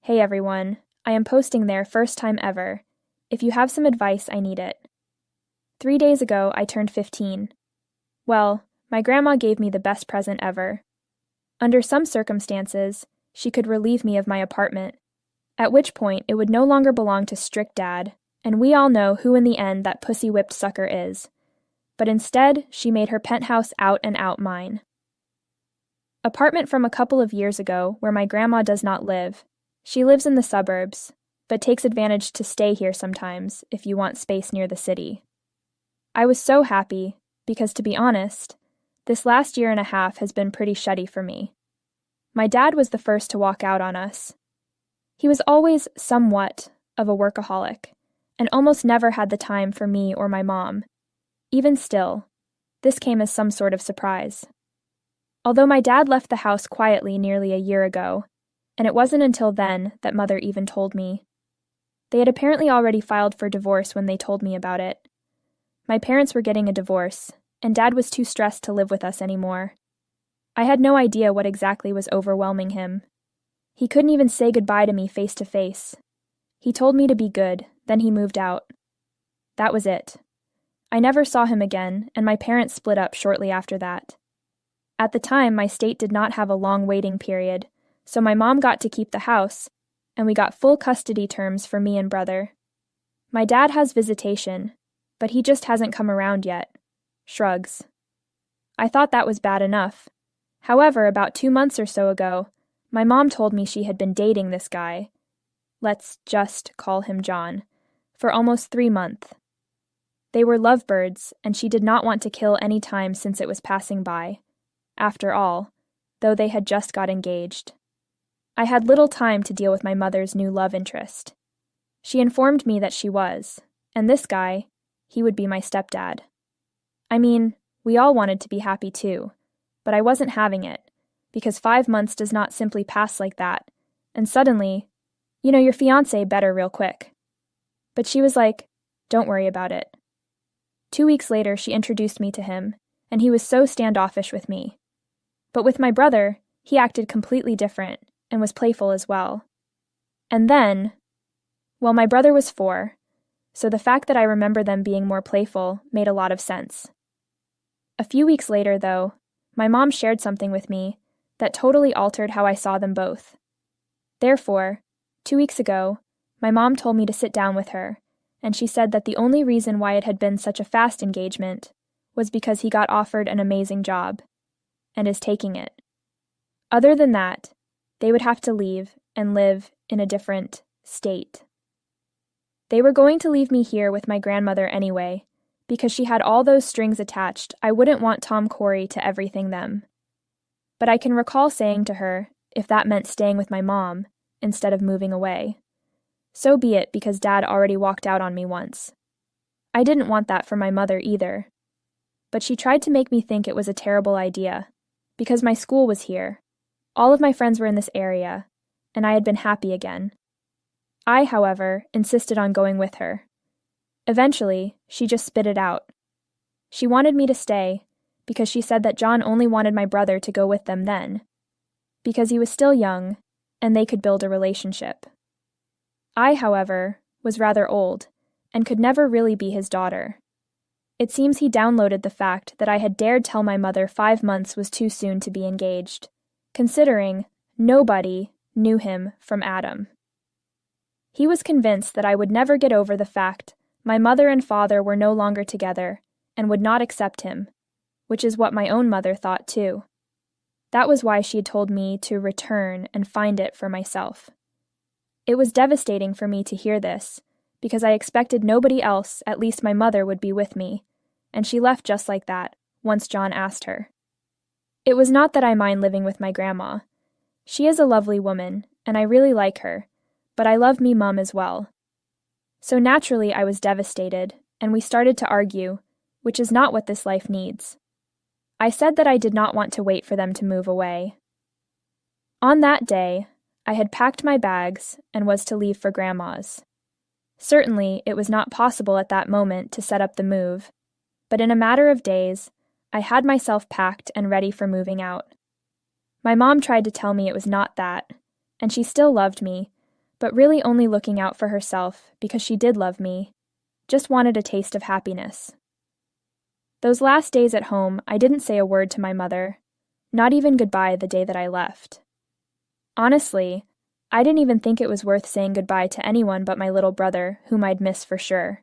Hey everyone, I am posting there first time ever. If you have some advice, I need it. 3 days ago, I turned 15. Well, my grandma gave me the best present ever. Under some circumstances, she could relieve me of my apartment, at which point it would no longer belong to strict dad, and we all know who in the end that pussy-whipped sucker is. But instead, she made her penthouse out and out mine. Apartment from a couple of years ago where my grandma does not live. She lives in the suburbs, but takes advantage to stay here sometimes if you want space near the city. I was so happy, because to be honest, this last year and a half has been pretty shitty for me. My dad was the first to walk out on us. He was always somewhat of a workaholic, and almost never had the time for me or my mom. Even still, this came as some sort of surprise. Although my dad left the house quietly nearly a year ago, and it wasn't until then that Mother even told me. They had apparently already filed for divorce when they told me about it. My parents were getting a divorce, and Dad was too stressed to live with us anymore. I had no idea what exactly was overwhelming him. He couldn't even say goodbye to me face to face. He told me to be good, then he moved out. That was it. I never saw him again, and my parents split up shortly after that. At the time, my state did not have a long waiting period, so my mom got to keep the house, and we got full custody terms for me and brother. My dad has visitation, but he just hasn't come around yet. Shrugs. I thought that was bad enough. However, about 2 months or so ago, my mom told me she had been dating this guy. Let's just call him John. For almost 3 months. They were lovebirds, and she did not want to kill any time since it was passing by. After all, though they had just got engaged. I had little time to deal with my mother's new love interest. She informed me that she was, and this guy, he would be my stepdad. I mean, we all wanted to be happy too, but I wasn't having it, because 5 months does not simply pass like that, and suddenly, your fiancé better real quick. But she was like, don't worry about it. 2 weeks later, she introduced me to him, and he was so standoffish with me. But with my brother, he acted completely different, and was playful as well. And then, well, my brother was 4, so the fact that I remember them being more playful made a lot of sense. A few weeks later, though, my mom shared something with me that totally altered how I saw them both. Therefore, 2 weeks ago, my mom told me to sit down with her, and she said that the only reason why it had been such a fast engagement was because he got offered an amazing job, and is taking it. Other than that, they would have to leave and live in a different state. They were going to leave me here with my grandmother anyway, because she had all those strings attached. I wouldn't want Tom Corey to everything them. But I can recall saying to her, if that meant staying with my mom, instead of moving away. So be it, because Dad already walked out on me once. I didn't want that for my mother either. But she tried to make me think it was a terrible idea, because my school was here. All of my friends were in this area, and I had been happy again. I, however, insisted on going with her. Eventually, she just spit it out. She wanted me to stay, because she said that John only wanted my brother to go with them then, because he was still young, and they could build a relationship. I, however, was rather old, and could never really be his daughter. It seems he downloaded the fact that I had dared tell my mother 5 months was too soon to be engaged, considering nobody knew him from Adam. He was convinced that I would never get over the fact my mother and father were no longer together, and would not accept him, which is what my own mother thought too. That was why she had told me to return and find it for myself. It was devastating for me to hear this, because I expected nobody else, at least my mother, would be with me, and she left just like that, once John asked her. It was not that I mind living with my grandma. She is a lovely woman, and I really like her, but I love me mum as well. So naturally I was devastated, and we started to argue, which is not what this life needs. I said that I did not want to wait for them to move away. On that day, I had packed my bags and was to leave for Grandma's. Certainly, it was not possible at that moment to set up the move, but in a matter of days, I had myself packed and ready for moving out. My mom tried to tell me it was not that, and she still loved me, but really only looking out for herself because she did love me, just wanted a taste of happiness. Those last days at home, I didn't say a word to my mother, not even goodbye the day that I left. Honestly, I didn't even think it was worth saying goodbye to anyone but my little brother, whom I'd miss for sure.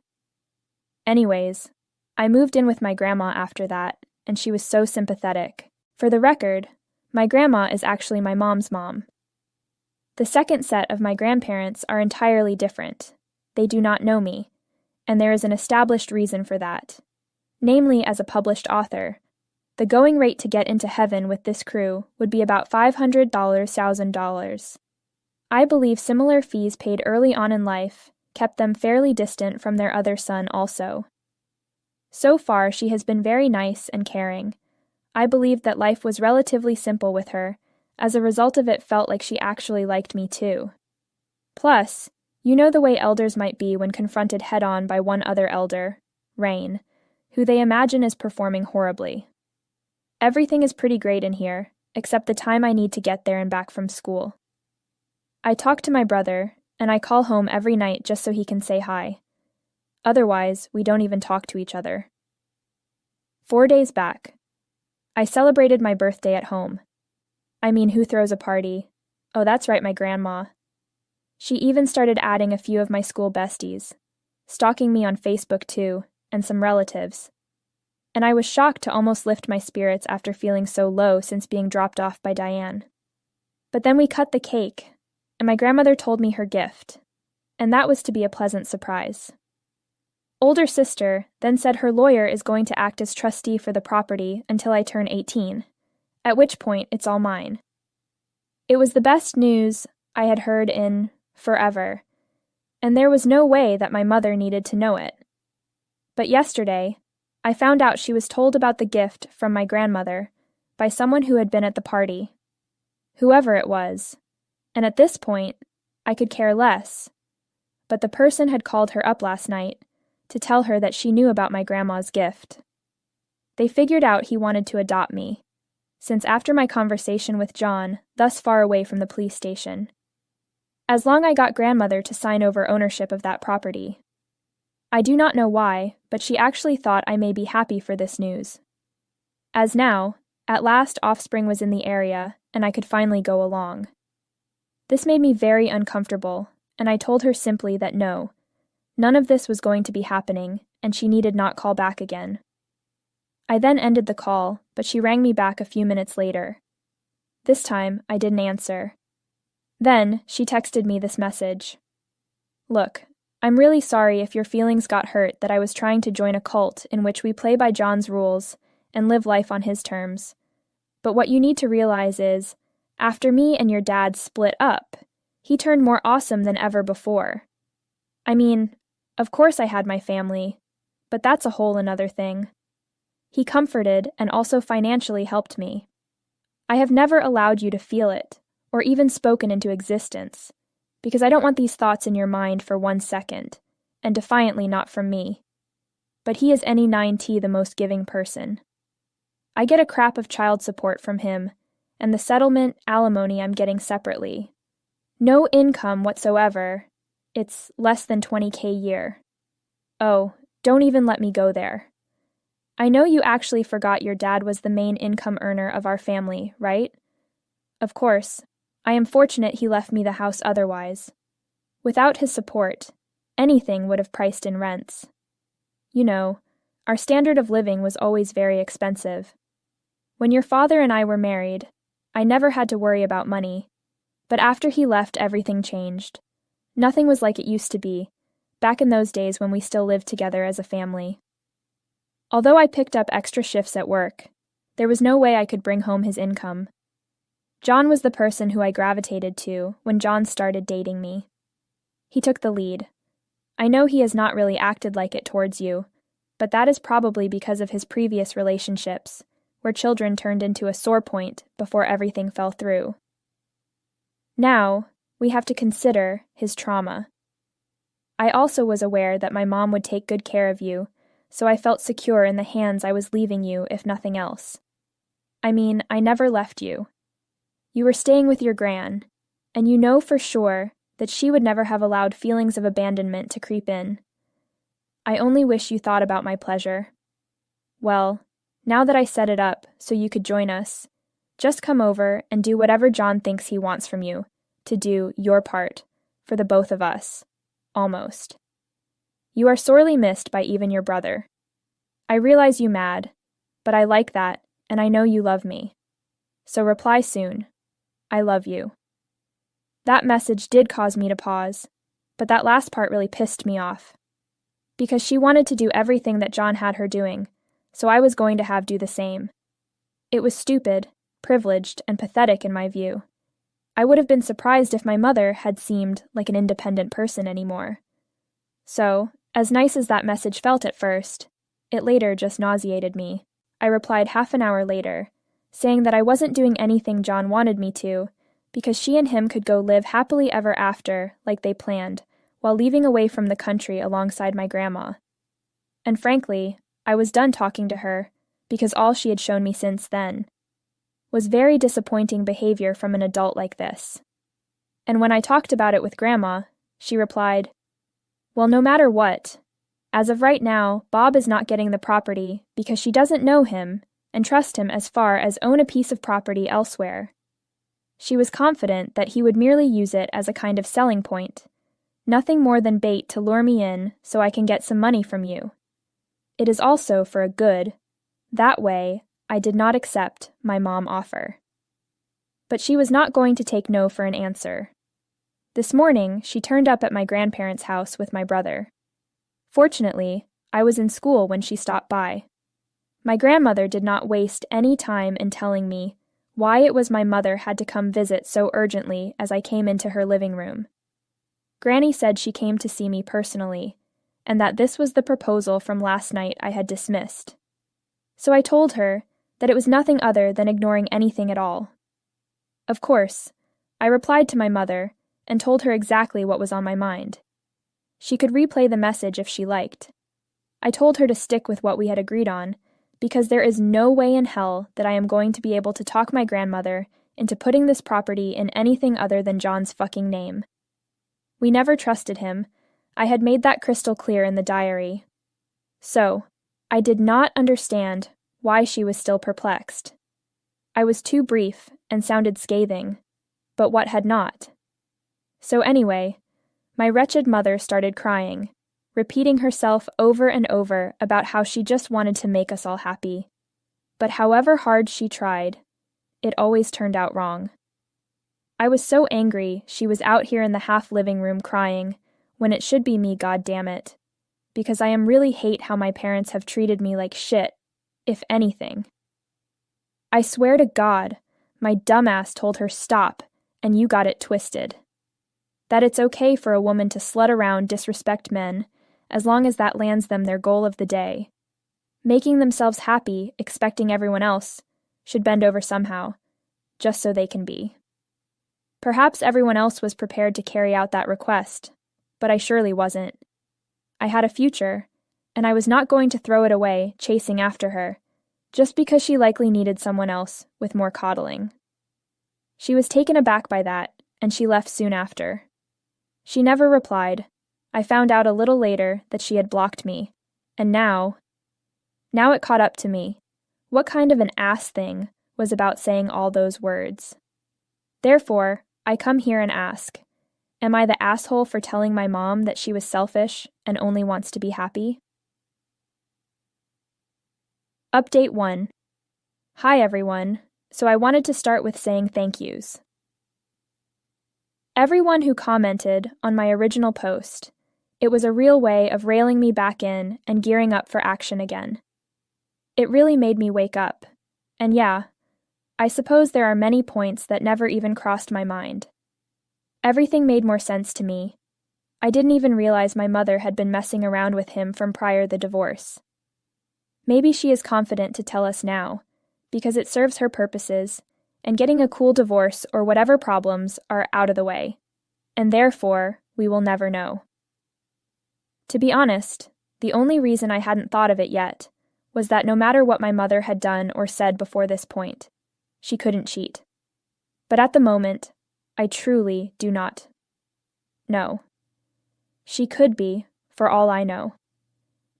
Anyways, I moved in with my grandma after that, and she was so sympathetic. For the record, my grandma is actually my mom's mom. The second set of my grandparents are entirely different. They do not know me, and there is an established reason for that. Namely, as a published author, the going rate to get into heaven with this crew would be about $500,000. I believe similar fees paid early on in life kept them fairly distant from their other son also. So far, she has been very nice and caring. I believe that life was relatively simple with her. As a result of it, felt like she actually liked me too. Plus, you know the way elders might be when confronted head-on by one other elder, Rain, who they imagine is performing horribly. Everything is pretty great in here, except the time I need to get there and back from school. I talk to my brother, and I call home every night just so he can say hi. Otherwise, we don't even talk to each other. 4 days back. I celebrated my birthday at home. I mean, who throws a party? Oh, that's right, my grandma. She even started adding a few of my school besties, stalking me on Facebook too, and some relatives. And I was shocked to almost lift my spirits after feeling so low since being dropped off by Diane. But then we cut the cake, and my grandmother told me her gift, and that was to be a pleasant surprise. Older sister then said her lawyer is going to act as trustee for the property until I turn 18, at which point it's all mine. It was the best news I had heard in forever, and there was no way that my mother needed to know it. But yesterday, I found out she was told about the gift from my grandmother by someone who had been at the party. Whoever it was, and at this point, I could care less. But the person had called her up last night to tell her that she knew about my grandma's gift. They figured out he wanted to adopt me, since after my conversation with John, thus far away from the police station. As long as I got grandmother to sign over ownership of that property. I do not know why, but she actually thought I may be happy for this news. As now, at last offspring was in the area, and I could finally go along. This made me very uncomfortable, and I told her simply that no, none of this was going to be happening, and she needed not call back again. I then ended the call, but she rang me back a few minutes later. This time, I didn't answer. Then, she texted me this message. Look, I'm really sorry if your feelings got hurt that I was trying to join a cult in which we play by John's rules and live life on his terms. But what you need to realize is, after me and your dad split up, he turned more awesome than ever before. I mean, of course I had my family, but that's a whole another thing. He comforted and also financially helped me. I have never allowed you to feel it, or even spoken into existence, because I don't want these thoughts in your mind for 1 second, and defiantly not from me. But he is any 9T the most giving person. I get a crap of child support from him, and the settlement alimony I'm getting separately. No income whatsoever. It's less than $20K a year. Oh, don't even let me go there. I know you actually forgot your dad was the main income earner of our family, right? Of course, I am fortunate he left me the house otherwise. Without his support, anything would have priced in rents. You know, our standard of living was always very expensive. When your father and I were married, I never had to worry about money, but after he left, everything changed. Nothing was like it used to be, back in those days when we still lived together as a family. Although I picked up extra shifts at work, there was no way I could bring home his income. John was the person who I gravitated to when John started dating me. He took the lead. I know he has not really acted like it towards you, but that is probably because of his previous relationships, where children turned into a sore point before everything fell through. Now, we have to consider his trauma. I also was aware that my mom would take good care of you, so I felt secure in the hands I was leaving you, if nothing else. I mean, I never left you. You were staying with your gran, and you know for sure that she would never have allowed feelings of abandonment to creep in. I only wish you thought about my pleasure. Well, now that I set it up so you could join us, just come over and do whatever John thinks he wants from you to do your part for the both of us. Almost. You are sorely missed by even your brother. I realize you mad, but I like that, and I know you love me. So reply soon. I love you. That message did cause me to pause, but that last part really pissed me off. Because she wanted to do everything that John had her doing, so I was going to have do the same. It was stupid, privileged, and pathetic in my view. I would have been surprised if my mother had seemed like an independent person anymore. So, as nice as that message felt at first, it later just nauseated me. I replied half an hour later, saying that I wasn't doing anything John wanted me to, because she and him could go live happily ever after, like they planned, while leaving away from the country alongside my grandma. And frankly, I was done talking to her, because all she had shown me since then was very disappointing behavior from an adult like this. And when I talked about it with Grandma, she replied, "Well, no matter what, as of right now, Bob is not getting the property because she doesn't know him and trust him as far as own a piece of property elsewhere. She was confident that he would merely use it as a kind of selling point, nothing more than bait to lure me in so I can get some money from you. It is also for a good. That way, I did not accept my mom offer." But she was not going to take no for an answer. This morning, she turned up at my grandparents' house with my brother. Fortunately, I was in school when she stopped by. My grandmother did not waste any time in telling me why it was my mother had to come visit so urgently as I came into her living room. Granny said she came to see me personally, and that this was the proposal from last night I had dismissed. So I told her that it was nothing other than ignoring anything at all. Of course, I replied to my mother and told her exactly what was on my mind. She could replay the message if she liked. I told her to stick with what we had agreed on, because there is no way in hell that I am going to be able to talk my grandmother into putting this property in anything other than John's fucking name. We never trusted him. I had made that crystal clear in the diary. So, I did not understand why she was still perplexed. I was too brief and sounded scathing, but what had not? So anyway, my wretched mother started crying, repeating herself over and over about how she just wanted to make us all happy. But however hard she tried, it always turned out wrong. I was so angry she was out here in the half-living room crying, when it should be me, goddammit, because I really hate how my parents have treated me like shit, if anything. I swear to God, my dumbass told her stop, and you got it twisted. That it's okay for a woman to slut around, disrespect men, as long as that lands them their goal of the day. Making themselves happy, expecting everyone else, should bend over somehow, just so they can be. Perhaps everyone else was prepared to carry out that request, but I surely wasn't. I had a future, and I was not going to throw it away chasing after her, just because she likely needed someone else with more coddling. She was taken aback by that, and she left soon after. She never replied. I found out a little later that she had blocked me, and now it caught up to me. What kind of an ass thing was about saying all those words? Therefore, I come here and ask, am I the asshole for telling my mom that she was selfish and only wants to be happy? Update 1. Hi everyone, so I wanted to start with saying thank yous. Everyone who commented on my original post, it was a real way of railing me back in and gearing up for action again. It really made me wake up, and yeah, I suppose there are many points that never even crossed my mind. Everything made more sense to me. I didn't even realize my mother had been messing around with him from prior the divorce. Maybe she is confident to tell us now, because it serves her purposes, and getting a cool divorce or whatever problems are out of the way, and therefore we will never know. To be honest, the only reason I hadn't thought of it yet was that no matter what my mother had done or said before this point, she couldn't cheat. But at the moment, I truly do not. No. She could be, for all I know.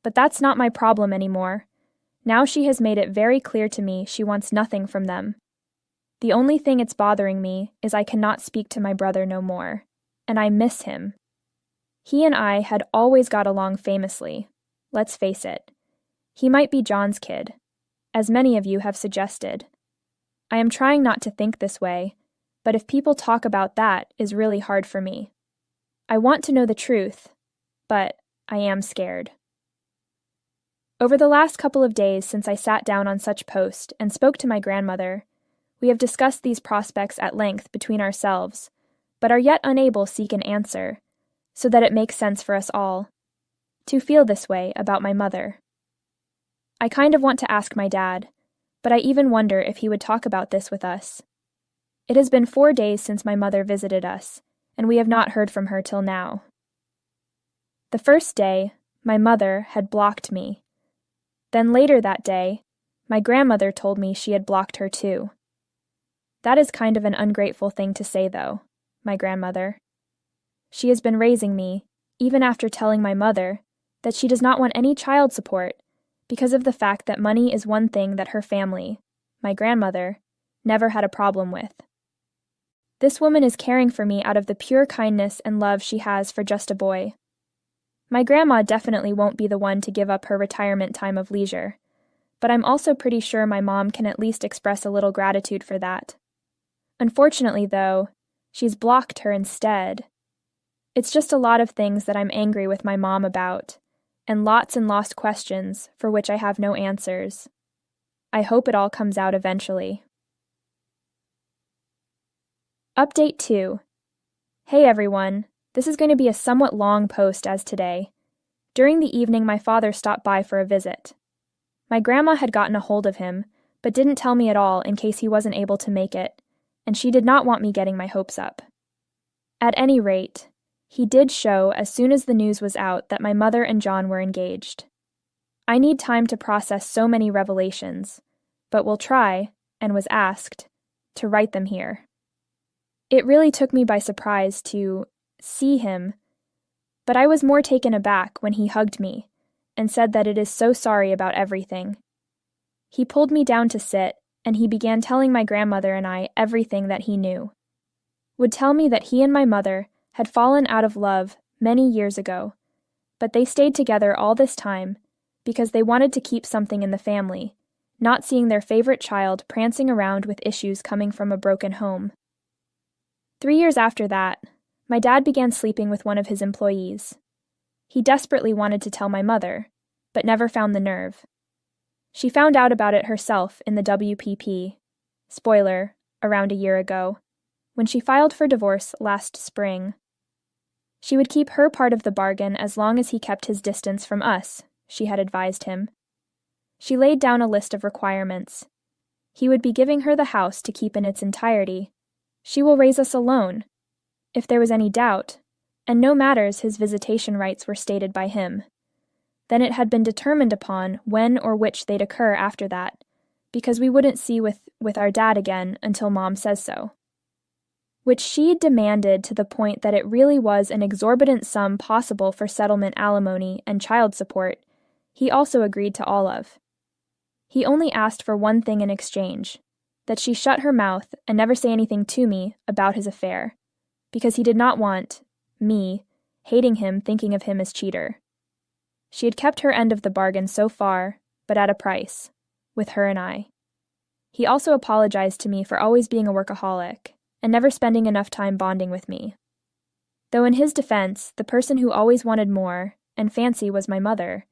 But that's not my problem anymore. Now she has made it very clear to me she wants nothing from them. The only thing it's bothering me is I cannot speak to my brother no more, and I miss him. He and I had always got along famously. Let's face it. He might be John's kid, as many of you have suggested. I am trying not to think this way, but if people talk about that is really hard for me. I want to know the truth, but I am scared. Over the last couple of days since I sat down on such post and spoke to my grandmother, we have discussed these prospects at length between ourselves, but are yet unable to seek an answer, so that it makes sense for us all to feel this way about my mother. I kind of want to ask my dad, but I even wonder if he would talk about this with us. It has been 4 days since my mother visited us, and we have not heard from her till now. The first day, my mother had blocked me. Then later that day, my grandmother told me she had blocked her too. That is kind of an ungrateful thing to say, though, my grandmother. She has been raising me, even after telling my mother that she does not want any child support because of the fact that money is one thing that her family, my grandmother, never had a problem with. This woman is caring for me out of the pure kindness and love she has for just a boy. My grandma definitely won't be the one to give up her retirement time of leisure, but I'm also pretty sure my mom can at least express a little gratitude for that. Unfortunately, though, she's blocked her instead. It's just a lot of things that I'm angry with my mom about, and lost questions for which I have no answers. I hope it all comes out eventually. Update 2. Hey everyone, this is going to be a somewhat long post as today. During the evening, my father stopped by for a visit. My grandma had gotten a hold of him, but didn't tell me at all in case he wasn't able to make it, and she did not want me getting my hopes up. At any rate, he did show as soon as the news was out that my mother and John were engaged. I need time to process so many revelations, but will try, and was asked, to write them here. It really took me by surprise to see him, but I was more taken aback when he hugged me and said that it is so sorry about everything. He pulled me down to sit, and he began telling my grandmother and I everything that he knew. Would tell me that he and my mother had fallen out of love many years ago, but they stayed together all this time because they wanted to keep something in the family, not seeing their favorite child prancing around with issues coming from a broken home. 3 years after that, my dad began sleeping with one of his employees. He desperately wanted to tell my mother, but never found the nerve. She found out about it herself in the WPP, spoiler, around a year ago, when she filed for divorce last spring. She would keep her part of the bargain as long as he kept his distance from us, she had advised him. She laid down a list of requirements. He would be giving her the house to keep in its entirety. She will raise us alone, if there was any doubt, and no matters his visitation rights were stated by him. Then it had been determined upon when or which they'd occur after that, because we wouldn't see with our dad again until Mom says so. Which she demanded to the point that it really was an exorbitant sum possible for settlement alimony and child support, he also agreed to all of. He only asked for one thing in exchange, that she shut her mouth and never say anything to me about his affair, because he did not want me hating him, thinking of him as cheater. She had kept her end of the bargain so far, but at a price, with her and I. He also apologized to me for always being a workaholic, and never spending enough time bonding with me. Though in his defense, the person who always wanted more and fancy was my mother,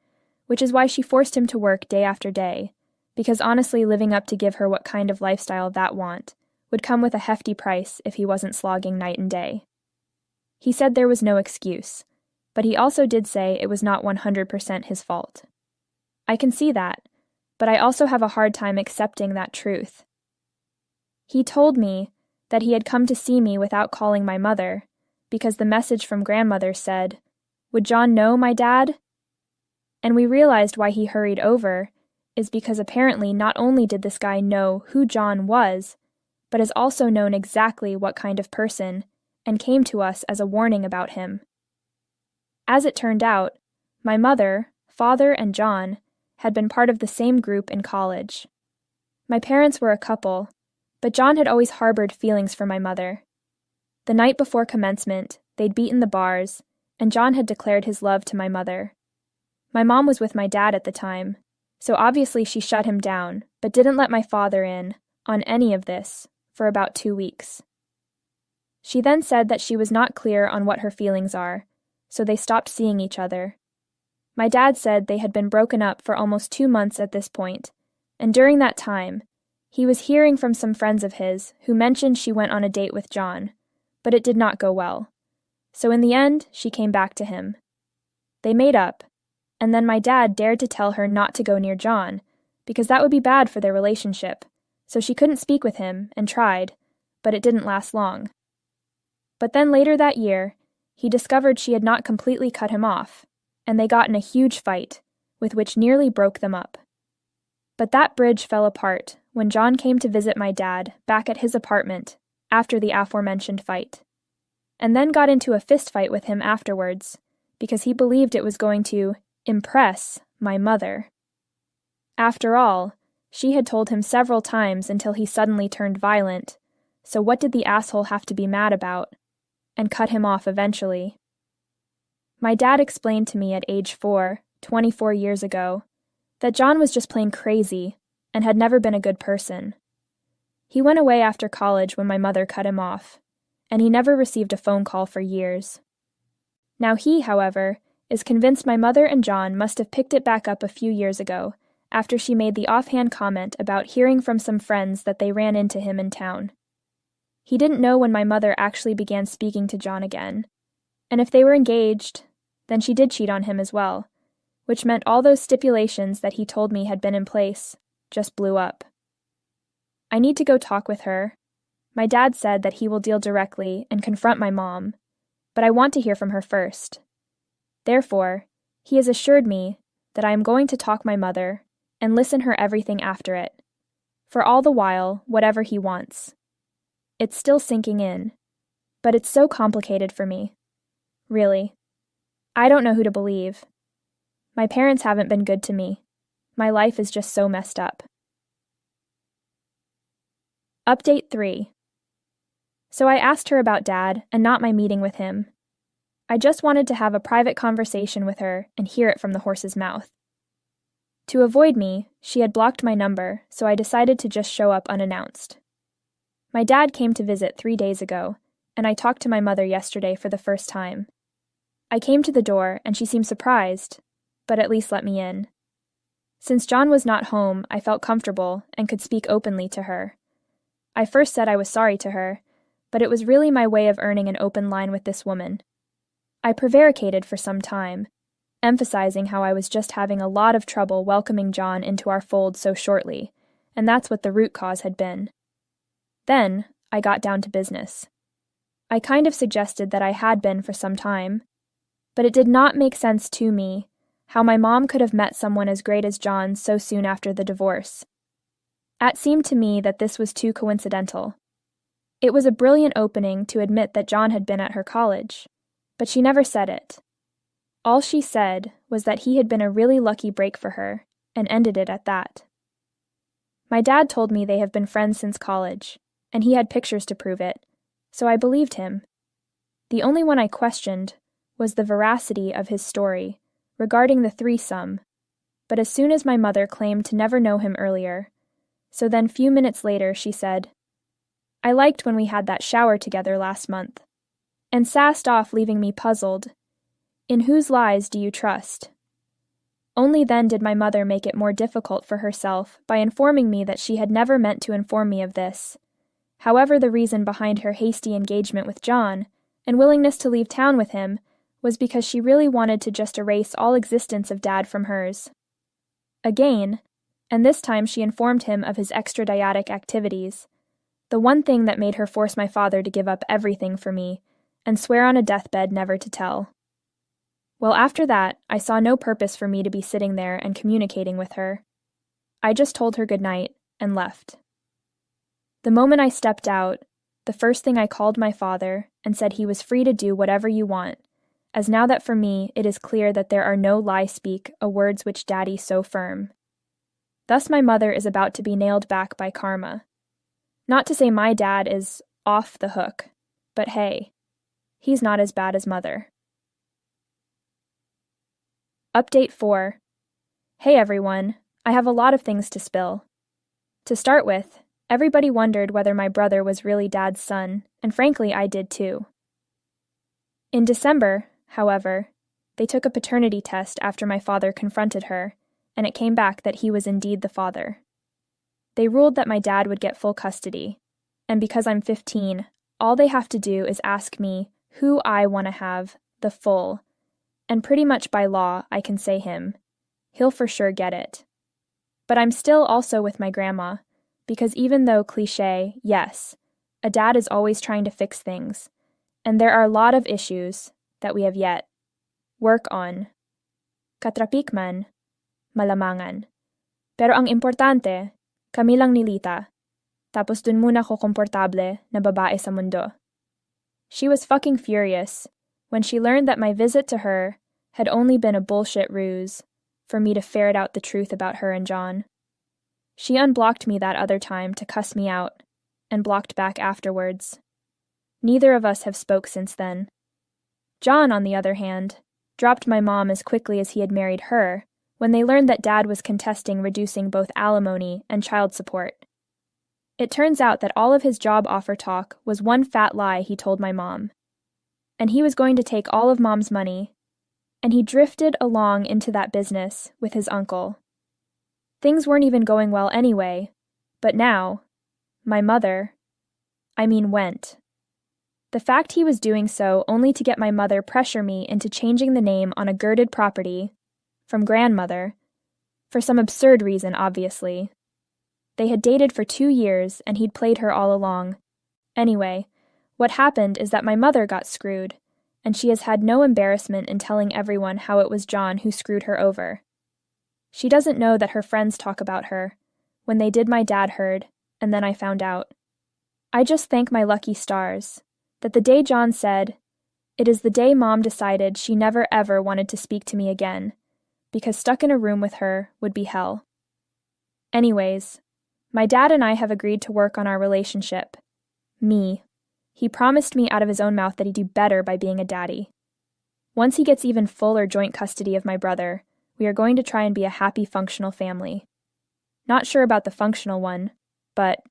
which is why she forced him to work day after day, because honestly living up to give her what kind of lifestyle that want would come with a hefty price if he wasn't slogging night and day. He said there was no excuse, but he also did say it was not 100% his fault. I can see that, but I also have a hard time accepting that truth. He told me that he had come to see me without calling my mother, because the message from grandmother said, "Would John know my dad?" And we realized why he hurried over is because apparently not only did this guy know who John was, but has also known exactly what kind of person and came to us as a warning about him. As it turned out, my mother, father, and John had been part of the same group in college. My parents were a couple, but John had always harbored feelings for my mother. The night before commencement, they'd beaten the bars, and John had declared his love to my mother. My mom was with my dad at the time, so obviously she shut him down, but didn't let my father in on any of this for about 2 weeks. She then said that she was not clear on what her feelings are, so they stopped seeing each other. My dad said they had been broken up for almost 2 months at this point, and during that time, he was hearing from some friends of his who mentioned she went on a date with John, but it did not go well. So in the end, she came back to him. They made up, and then my dad dared to tell her not to go near John, because that would be bad for their relationship, so she couldn't speak with him and tried, but it didn't last long. But then later that year, he discovered she had not completely cut him off, and they got in a huge fight, with which nearly broke them up. But that bridge fell apart when John came to visit my dad back at his apartment after the aforementioned fight, and then got into a fist fight with him afterwards, because he believed it was going to impress my mother. After all, she had told him several times until he suddenly turned violent, so what did the asshole have to be mad about? And cut him off eventually. My dad explained to me at age 4, 24 years ago, that John was just plain crazy and had never been a good person. He went away after college when my mother cut him off, and he never received a phone call for years. Now he, however, is convinced my mother and John must have picked it back up a few years ago after she made the offhand comment about hearing from some friends that they ran into him in town. He didn't know when my mother actually began speaking to John again, and if they were engaged, then she did cheat on him as well, which meant all those stipulations that he told me had been in place just blew up. I need to go talk with her. My dad said that he will deal directly and confront my mom, but I want to hear from her first. Therefore, he has assured me that I am going to talk my mother and listen her everything after it, for all the while, whatever he wants. It's still sinking in, but it's so complicated for me. Really. I don't know who to believe. My parents haven't been good to me. My life is just so messed up. Update 3. So I asked her about Dad and not my meeting with him. I just wanted to have a private conversation with her and hear it from the horse's mouth. To avoid me, she had blocked my number, so I decided to just show up unannounced. My dad came to visit 3 days ago, and I talked to my mother yesterday for the first time. I came to the door, and she seemed surprised, but at least let me in. Since John was not home, I felt comfortable and could speak openly to her. I first said I was sorry to her, but it was really my way of earning an open line with this woman. I prevaricated for some time, emphasizing how I was just having a lot of trouble welcoming John into our fold so shortly, and that's what the root cause had been. Then, I got down to business. I kind of suggested that I had been for some time, but it did not make sense to me how my mom could have met someone as great as John so soon after the divorce. It seemed to me that this was too coincidental. It was a brilliant opening to admit that John had been at her college, but she never said it. All she said was that he had been a really lucky break for her, and ended it at that. My dad told me they have been friends since college, and he had pictures to prove it, so I believed him. The only one I questioned was the veracity of his story regarding the threesome, but as soon as my mother claimed to never know him earlier, so then few minutes later she said, "I liked when we had that shower together last month," and sassed off, leaving me puzzled. In whose lies do you trust? Only then did my mother make it more difficult for herself by informing me that she had never meant to inform me of this. However, the reason behind her hasty engagement with John and willingness to leave town with him was because she really wanted to just erase all existence of Dad from hers. Again, and this time she informed him of his extradietic activities, the one thing that made her force my father to give up everything for me and swear on a deathbed never to tell. Well, after that, I saw no purpose for me to be sitting there and communicating with her. I just told her good night and left. The moment I stepped out, the first thing I called my father and said he was free to do whatever you want, as now that for me it is clear that there are no lie speak a words which daddy so firm. Thus my mother is about to be nailed back by karma. Not to say my dad is off the hook, but hey, he's not as bad as mother. Update 4. Hey everyone, I have a lot of things to spill. To start with, everybody wondered whether my brother was really dad's son, and frankly I did too. In December, however, they took a paternity test after my father confronted her, and it came back that he was indeed the father. They ruled that my dad would get full custody, and because I'm 15, all they have to do is ask me who I want to have the full, and pretty much by law I can say him. He'll for sure get it. But I'm still also with my grandma, because even though cliché, yes, a dad is always trying to fix things, and there are a lot of issues that we have yet work on. Katrapik man, malamangan. Pero ang importante, kami lang nilita. Tapos dun muna ko komportable na babae sa mundo. She was fucking furious when she learned that my visit to her had only been a bullshit ruse for me to ferret out the truth about her and John. She unblocked me that other time to cuss me out, and blocked back afterwards. Neither of us have spoke since then. John, on the other hand, dropped my mom as quickly as he had married her when they learned that Dad was contesting reducing both alimony and child support. It turns out that all of his job offer talk was one fat lie he told my mom. And he was going to take all of Mom's money, and he drifted along into that business with his uncle. Things weren't even going well anyway, but now, my mother, went. The fact he was doing so only to get my mother pressure me into changing the name on a girded property, from grandmother, for some absurd reason, obviously. They had dated for 2 years, and he'd played her all along. Anyway, what happened is that my mother got screwed, and she has had no embarrassment in telling everyone how it was John who screwed her over. She doesn't know that her friends talk about her. When they did, my dad heard, and then I found out. I just thank my lucky stars that the day John said, "It is the day Mom decided she never ever wanted to speak to me again, because stuck in a room with her would be hell." Anyways, my dad and I have agreed to work on our relationship. Me. He promised me out of his own mouth that he'd do better by being a daddy. Once he gets even full or joint custody of my brother, we are going to try and be a happy, functional family. Not sure about the functional one, but